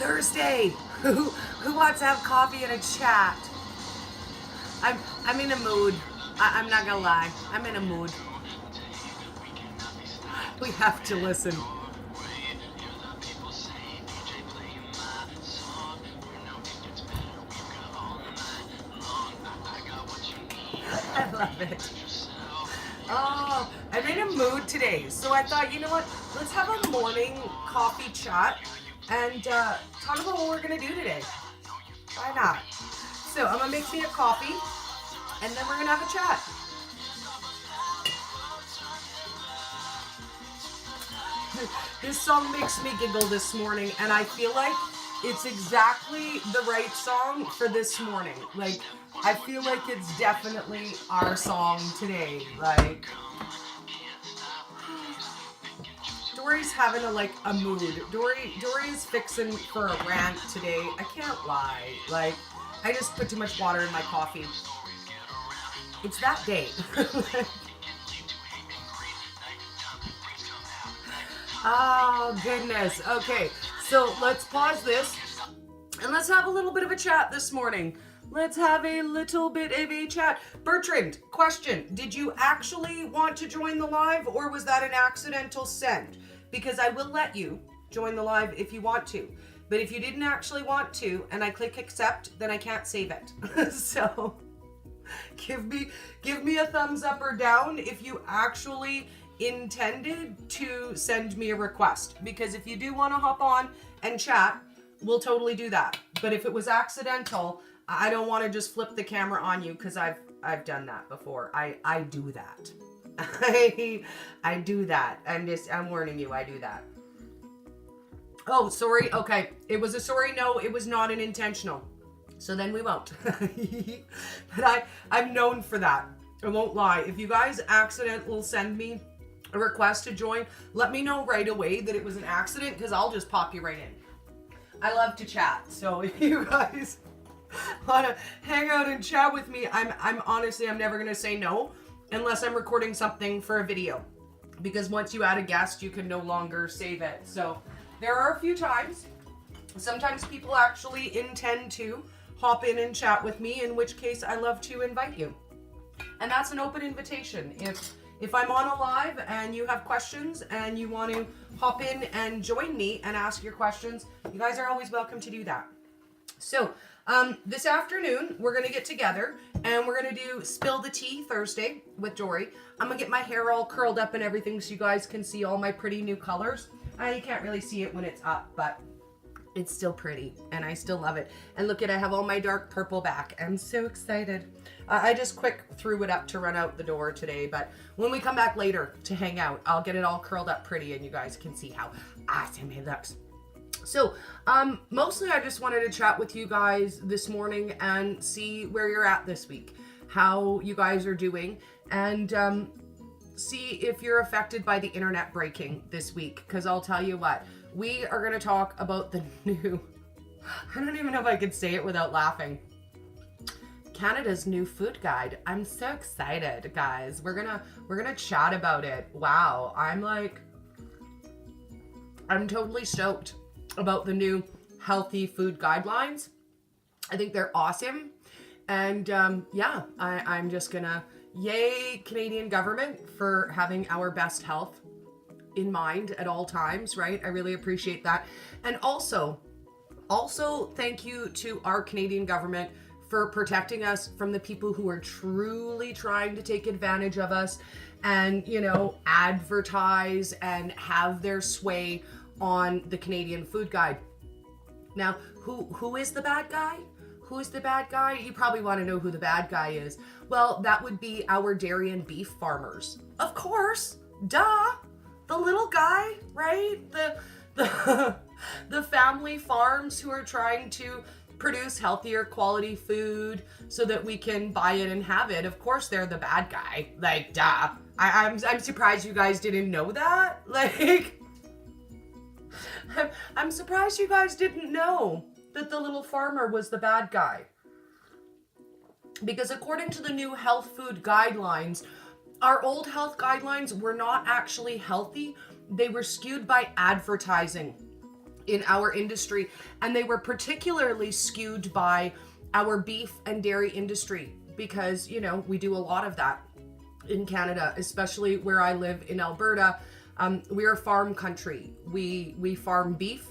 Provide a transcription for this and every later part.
Thursday. Who wants to have coffee and a chat? I'm in a mood. I'm not gonna lie. I'm in a mood. We have to listen. I love it. Oh, I'm in a mood today. So I thought, you know what? Let's have a morning coffee chat and talk about what we're gonna do today. Why not? So I'm gonna make me a coffee and then we're gonna have a chat. This song makes me giggle this morning, and I feel like it's exactly the right song for this morning. Like, I feel like it's definitely our song today. Like, Dory's having a mood. Dory's fixing for a rant today. I can't lie. Like, I just put too much water in my coffee. It's that day. Oh, goodness. Okay, so let's pause this and let's have a little bit of a chat this morning. Let's have a little bit of a chat. Bertrand, question. Did you actually want to join the live or was that an accidental send? Because I will let you join the live if you want to. But if you didn't actually want to and I click accept, then I can't save it. So give me a thumbs up or down if you actually intended to send me a request, because if you do want to hop on and chat, we'll totally do that. But if it was accidental, I don't want to just flip the camera on you, because I've done that before. I do that. I do that. I'm warning you, I do that. Oh, sorry. Okay, it was a sorry. No, it was not an intentional. So then we won't. But I'm known for that. I won't lie. If you guys accidentally send me a request to join, let me know right away that it was an accident, because I'll just pop you right in. I love to chat, so if you guys want to hang out and chat with me, I'm honestly, I'm never going to say no unless I'm recording something for a video, because once you add a guest, you can no longer save it. So there are a few times, sometimes people actually intend to hop in and chat with me, in which case I love to invite you. And that's an open invitation. If I'm on a live and you have questions and you want to hop in and join me and ask your questions, you guys are always welcome to do that. So this afternoon, we're going to get together and we're going to do Spill the Tea Thursday with Dory. I'm going to get my hair all curled up and everything so you guys can see all my pretty new colors. You can't really see it when it's up, but it's still pretty and I still love it. And look at, I have all my dark purple back. I'm so excited. I just quick threw it up to run out the door today, but when we come back later to hang out, I'll get it all curled up pretty and you guys can see how awesome it looks. So, mostly I just wanted to chat with you guys this morning and see where you're at this week, how you guys are doing, and see if you're affected by the internet breaking this week, because I'll tell you what, we are going to talk about the new, I don't even know if I could say it without laughing, Canada's new food guide. I'm so excited, guys. We're gonna chat about it. Wow, I'm totally stoked about the new healthy food guidelines. I think they're awesome, and yeah, I'm just gonna yay Canadian government for having our best health in mind at all times, right? I really appreciate that, and also thank you to our Canadian government for protecting us from the people who are truly trying to take advantage of us and, you know, advertise and have their sway on the Canadian food guide. Now, who is the bad guy? Who is the bad guy? You probably want to know who the bad guy is. Well, that would be our dairy and beef farmers. Of course, duh. The little guy, right? The family farms who are trying to produce healthier quality food so that we can buy it and have it. Of course they're the bad guy. Like, duh. I'm surprised you guys didn't know that. Like, I'm surprised you guys didn't know that the little farmer was the bad guy. Because according to the new health food guidelines, our old health guidelines were not actually healthy. They were skewed by advertising. in our industry, and they were particularly skewed by our beef and dairy industry because, you know, we do a lot of that in Canada, especially where I live in Alberta. We're a farm country. We farm beef,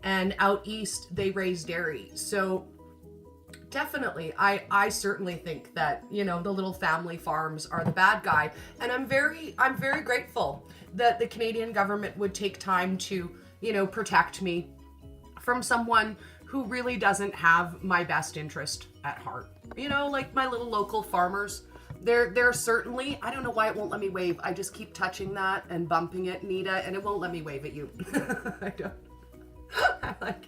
and out east they raise dairy. So definitely, I certainly think that, you know, the little family farms are the bad guy, and I'm very grateful that the Canadian government would take time to, you know, protect me from someone who really doesn't have my best interest at heart. You know, like my little local farmers. They're certainly, I don't know why it won't let me wave. I just keep touching that and bumping it, Nita, and it won't let me wave at you. I don't. I'm like,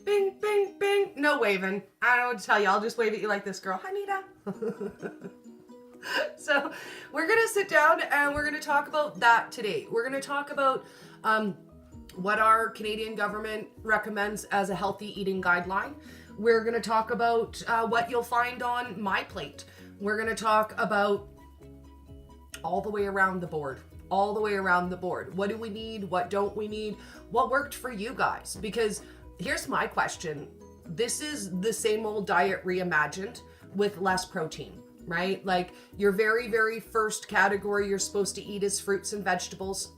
bing, bing, bing. No waving. I don't know what to tell you. I'll just wave at you like this, girl. Hi, Nita. So we're going to sit down and we're going to talk about that today. We're going to talk about what our Canadian government recommends as a healthy eating guideline. We're going to talk about what you'll find on my plate. We're going to talk about all the way around the board. All the way around the board. What do we need? What don't we need? What worked for you guys? Because here's my question. This is the same old diet reimagined with less protein, right? Like your very, very first category you're supposed to eat is fruits and vegetables,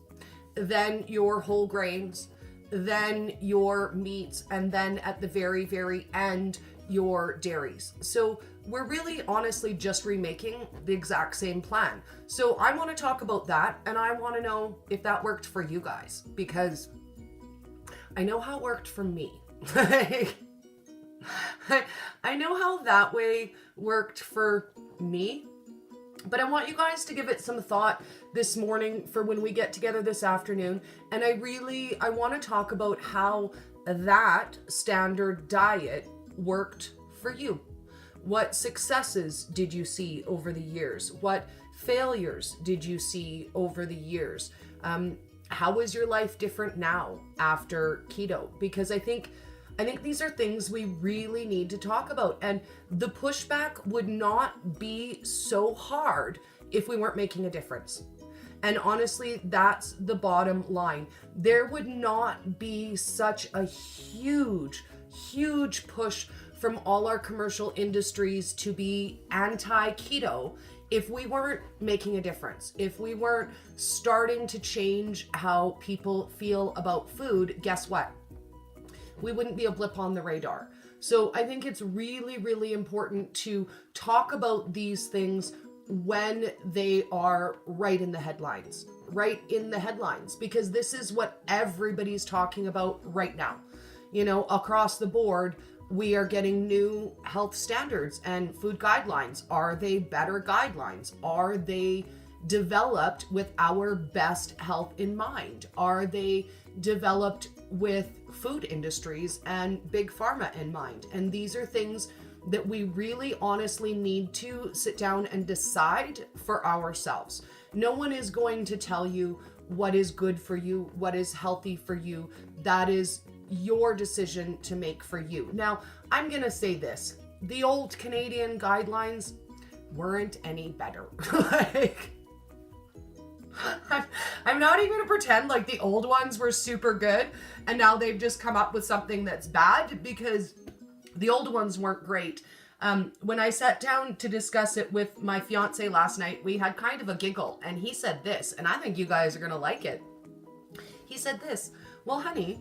then your whole grains, then your meats, and then at the very, very end, your dairies. So we're really honestly just remaking the exact same plan. So I want to talk about that, and I want to know if that worked for you guys, because I know how it worked for me. I know how that way worked for me, but I want you guys to give it some thought this morning for when we get together this afternoon. And I want to talk about how that standard diet worked for you. What successes did you see over the years? What failures did you see over the years? How is your life different now after keto? Because I think these are things we really need to talk about. And the pushback would not be so hard if we weren't making a difference. And honestly, that's the bottom line. There would not be such a huge push from all our commercial industries to be anti-keto if we weren't making a difference, if we weren't starting to change how people feel about food. Guess what? We wouldn't be a blip on the radar. So I think it's really, really important to talk about these things when they are right in the headlines, because this is what everybody's talking about right now. You know, across the board, we are getting new health standards and food guidelines. Are they better guidelines? Are they developed with our best health in mind? Are they developed with food industries and big pharma in mind? And these are things that we really honestly need to sit down and decide for ourselves. No one is going to tell you what is good for you, what is healthy for you. That is your decision to make for you. Now, I'm going to say this. The old Canadian guidelines weren't any better. I'm not even going to pretend like the old ones were super good and now they've just come up with something that's bad, because the old ones weren't great. When I sat down to discuss it with my fiance last night, we had kind of a giggle, and he said this, and I think you guys are going to like it. He said this: well, honey,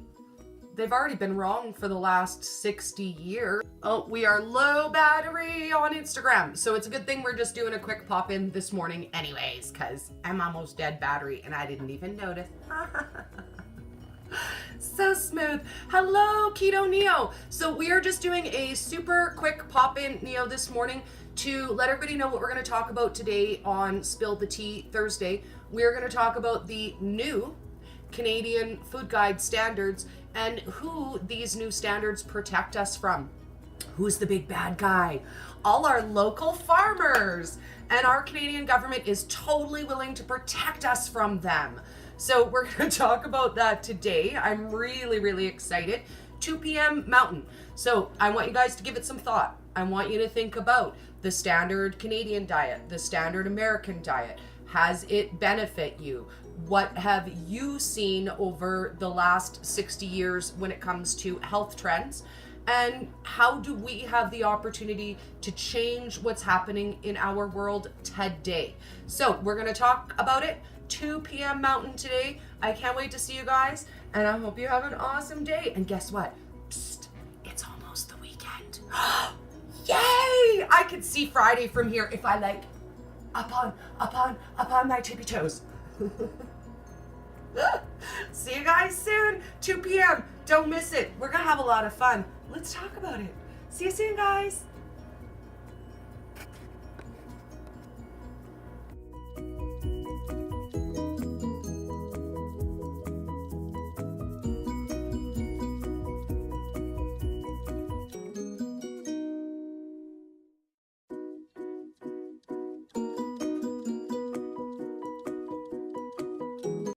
they've already been wrong for the last 60 years. Oh, we are low battery on Instagram. So it's a good thing we're just doing a quick pop in this morning anyways, because I'm almost dead battery and I didn't even notice. So smooth. Hello, Keto Neo. So we are just doing a super quick pop in, Neo, this morning to let everybody know what we're going to talk about today on Spill the Tea Thursday. We're going to talk about the new Canadian Food Guide standards and who these new standards protect us from. Who's the big bad guy? All our local farmers. And our Canadian government is totally willing to protect us from them. So we're going to talk about that today. I'm really, really excited. 2 p.m. Mountain. So I want you guys to give it some thought. I want you to think about the standard Canadian diet, the standard American diet. Has it benefit you? What have you seen over the last 60 years when it comes to health trends? And how do we have the opportunity to change what's happening in our world today? So we're going to talk about it 2 p.m. Mountain today. I can't wait to see you guys, and I hope you have an awesome day. And guess what? Psst, it's almost the weekend. Yay! I could see Friday from here if I like upon my tippy toes. See you guys soon, 2 p.m. Don't miss it. We're gonna have a lot of fun. Let's talk about it. See you soon, guys.